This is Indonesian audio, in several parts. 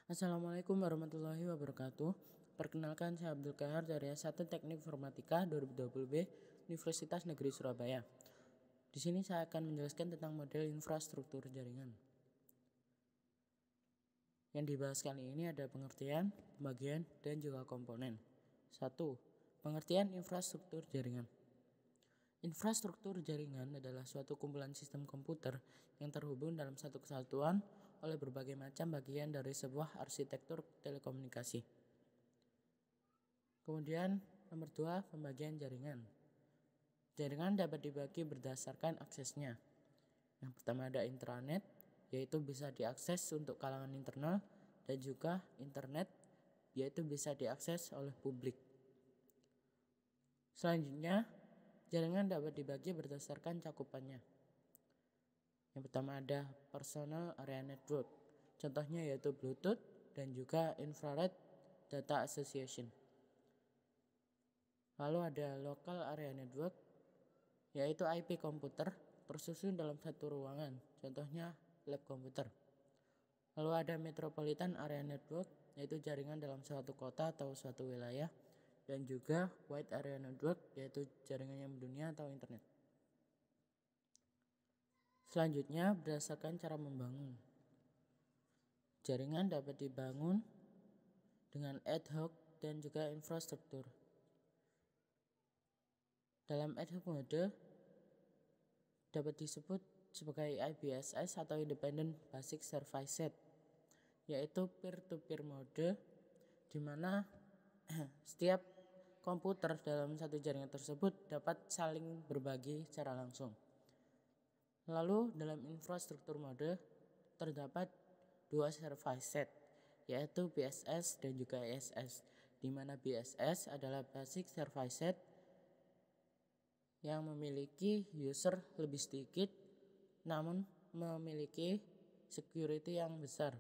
Assalamualaikum warahmatullahi wabarakatuh. Perkenalkan, saya Abdul Kahar dari S1 Teknik Informatika 2020B Universitas Negeri Surabaya. Di sini saya akan menjelaskan tentang model infrastruktur jaringan. Yang dibahas kali ini ada pengertian, pembagian, dan juga komponen. 1. Pengertian infrastruktur jaringan. Infrastruktur jaringan adalah suatu kumpulan sistem komputer yang terhubung dalam satu kesatuan oleh berbagai macam bagian dari sebuah arsitektur telekomunikasi. Kemudian nomor 2, pembagian jaringan. Jaringan dapat dibagi berdasarkan aksesnya. Yang pertama ada intranet, yaitu bisa diakses untuk kalangan internal, dan juga internet, yaitu bisa diakses oleh publik. Selanjutnya, jaringan dapat dibagi berdasarkan cakupannya. Yang pertama ada Personal Area Network. Contohnya yaitu Bluetooth dan juga Infrared Data Association. Lalu ada Local Area Network, yaitu IP komputer tersusun dalam satu ruangan. Contohnya lab komputer. Lalu ada Metropolitan Area Network, yaitu jaringan dalam suatu kota atau suatu wilayah. Dan juga Wide Area Network, yaitu jaringan yang mendunia atau internet. Selanjutnya berdasarkan cara membangun. Jaringan dapat dibangun dengan ad hoc dan juga infrastruktur. Dalam ad hoc mode dapat disebut sebagai IBSS atau Independent Basic Service Set, yaitu peer-to-peer mode di mana setiap komputer dalam satu jaringan tersebut dapat saling berbagi secara langsung. Lalu dalam infrastruktur mode terdapat dua service set, yaitu BSS dan juga ISS, di mana BSS adalah Basic Service Set yang memiliki user lebih sedikit namun memiliki security yang besar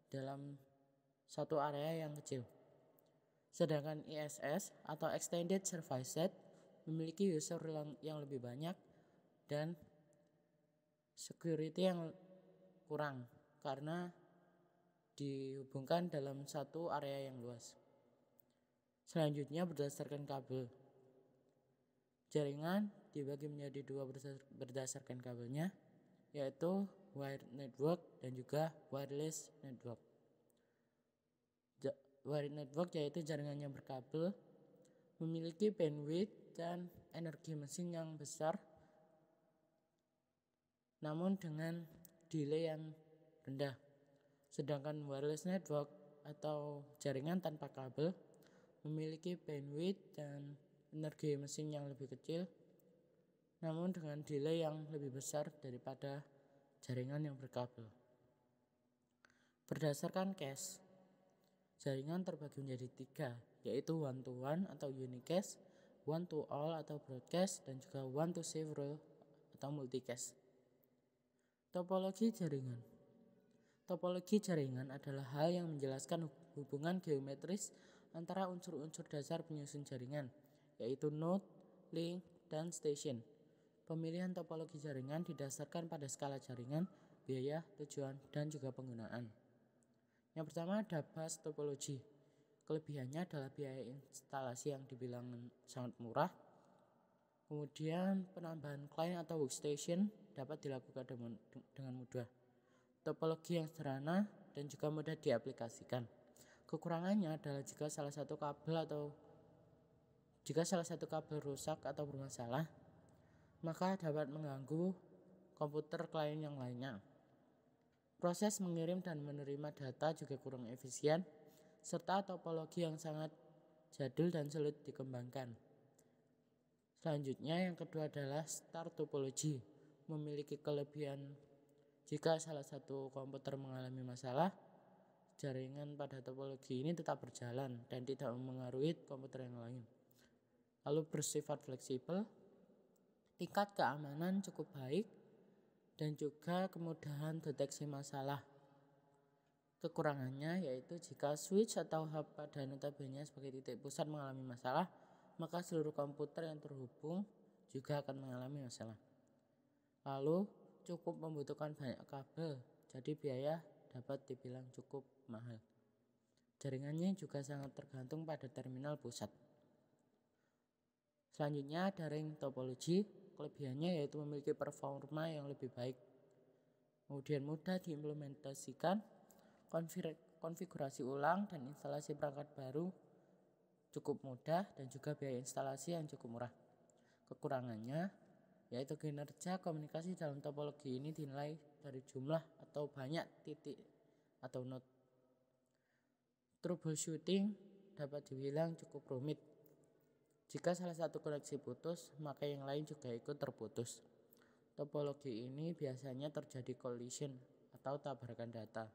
dalam satu area yang kecil. Sedangkan ISS atau Extended Service Set memiliki user yang lebih banyak dan security yang kurang karena dihubungkan dalam satu area yang luas. Selanjutnya berdasarkan kabel. Jaringan dibagi menjadi dua berdasarkan kabelnya, yaitu wired network dan juga wireless network. Wired network yaitu jaringan yang berkabel, memiliki bandwidth dan energi mesin yang besar, namun dengan delay yang rendah. Sedangkan wireless network atau jaringan tanpa kabel memiliki bandwidth dan energi mesin yang lebih kecil, namun dengan delay yang lebih besar daripada jaringan yang berkabel. Berdasarkan cache, jaringan terbagi menjadi 3, yaitu one-to-one atau unicast, one-to-all atau broadcast, dan juga one-to-several atau multicast. Topologi jaringan. Topologi jaringan adalah hal yang menjelaskan hubungan geometris antara unsur-unsur dasar penyusun jaringan, yaitu node, link, dan station. Pemilihan topologi jaringan didasarkan pada skala jaringan, biaya, tujuan, dan juga penggunaan. Yang pertama ada bus topology. Kelebihannya adalah biaya instalasi yang dibilang sangat murah. Kemudian penambahan client atau workstation dapat dilakukan dengan mudah. Topologi yang sederhana dan juga mudah diaplikasikan. Kekurangannya adalah jika salah satu kabel rusak atau bermasalah, maka dapat mengganggu komputer klien yang lainnya. Proses mengirim dan menerima data juga kurang efisien, serta topologi yang sangat jadul dan sulit dikembangkan. Selanjutnya yang kedua adalah star topology. Memiliki kelebihan jika salah satu komputer mengalami masalah, jaringan pada topologi ini tetap berjalan dan tidak mempengaruhi komputer yang lain. Lalu bersifat fleksibel, tingkat keamanan cukup baik, dan juga kemudahan deteksi masalah. Kekurangannya yaitu jika switch atau hub pada notabene sebagai titik pusat mengalami masalah, maka seluruh komputer yang terhubung juga akan mengalami masalah. Lalu cukup membutuhkan banyak kabel, jadi biaya dapat dibilang cukup mahal. Jaringannya juga sangat tergantung pada terminal pusat. Selanjutnya ada ring topology. Kelebihannya yaitu memiliki performa yang lebih baik, kemudian mudah diimplementasikan, konfigurasi ulang dan instalasi perangkat baru cukup mudah, dan juga biaya instalasi yang cukup murah. Kekurangannya yaitu kinerja komunikasi dalam topologi ini dinilai dari jumlah atau banyak titik atau node. Troubleshooting dapat dibilang cukup rumit. Jika salah satu koneksi putus, maka yang lain juga ikut terputus. Topologi ini biasanya terjadi collision atau tabrakan data.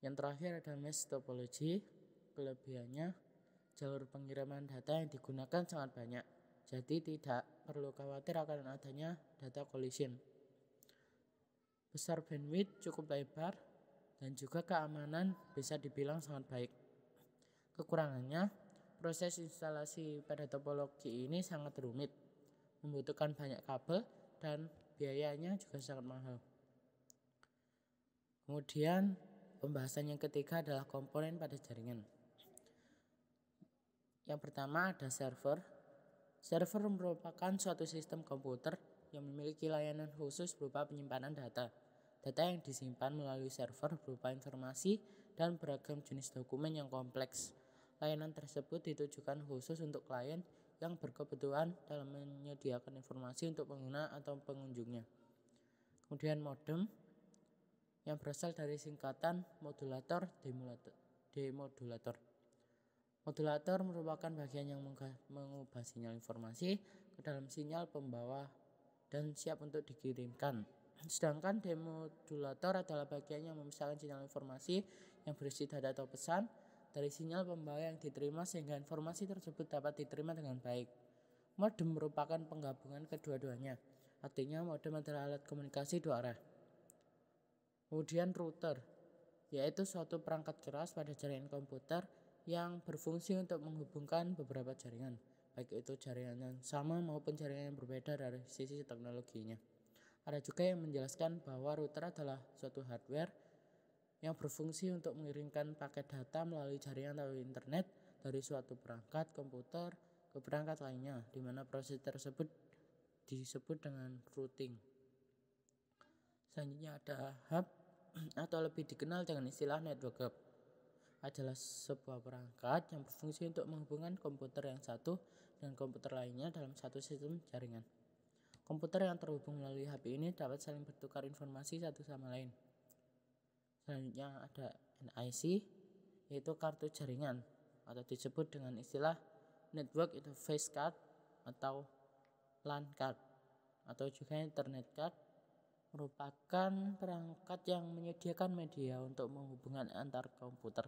Yang terakhir ada mesh topology. Kelebihannya, jalur pengiriman data yang digunakan sangat banyak, jadi tidak perlu khawatir akan adanya data collision. Besar bandwidth, cukup lebar, dan juga keamanan bisa dibilang sangat baik. Kekurangannya, proses instalasi pada topologi ini sangat rumit, membutuhkan banyak kabel, dan biayanya juga sangat mahal. Kemudian pembahasan yang ketiga adalah komponen pada jaringan. Yang pertama ada server. Server merupakan suatu sistem komputer yang memiliki layanan khusus berupa penyimpanan data. Data yang disimpan melalui server berupa informasi dan beragam jenis dokumen yang kompleks. Layanan tersebut ditujukan khusus untuk klien yang berkebutuhan dalam menyediakan informasi untuk pengguna atau pengunjungnya. Kemudian modem yang berasal dari singkatan modulator demodulator. Modulator merupakan bagian yang mengubah sinyal informasi ke dalam sinyal pembawa dan siap untuk dikirimkan. Sedangkan demodulator adalah bagian yang memisahkan sinyal informasi yang berisi data atau pesan dari sinyal pembawa yang diterima sehingga informasi tersebut dapat diterima dengan baik. Modem merupakan penggabungan kedua-duanya. Artinya modem adalah alat komunikasi dua arah. Kemudian router, yaitu suatu perangkat keras pada jaringan komputer yang berfungsi untuk menghubungkan beberapa jaringan, baik itu jaringan yang sama maupun jaringan yang berbeda dari sisi teknologinya. Ada juga yang menjelaskan bahwa router adalah suatu hardware yang berfungsi untuk mengirimkan paket data melalui jaringan atau internet dari suatu perangkat komputer ke perangkat lainnya, di mana proses tersebut disebut dengan routing. Selanjutnya ada hub atau lebih dikenal dengan istilah network hub. Adalah sebuah perangkat yang berfungsi untuk menghubungkan komputer yang satu dengan komputer lainnya dalam satu sistem jaringan. Komputer yang terhubung melalui hub ini dapat saling bertukar informasi satu sama lain. Selanjutnya ada NIC, yaitu kartu jaringan atau disebut dengan istilah Network Interface Card atau LAN card atau juga Internet card, merupakan perangkat yang menyediakan media untuk menghubungkan antar komputer.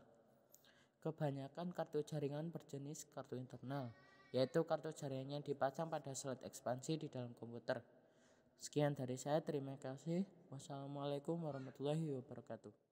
Kebanyakan kartu jaringan berjenis kartu internal, yaitu kartu jaringan yang dipasang pada slot ekspansi di dalam komputer. Sekian dari saya, terima kasih. Wassalamualaikum warahmatullahi wabarakatuh.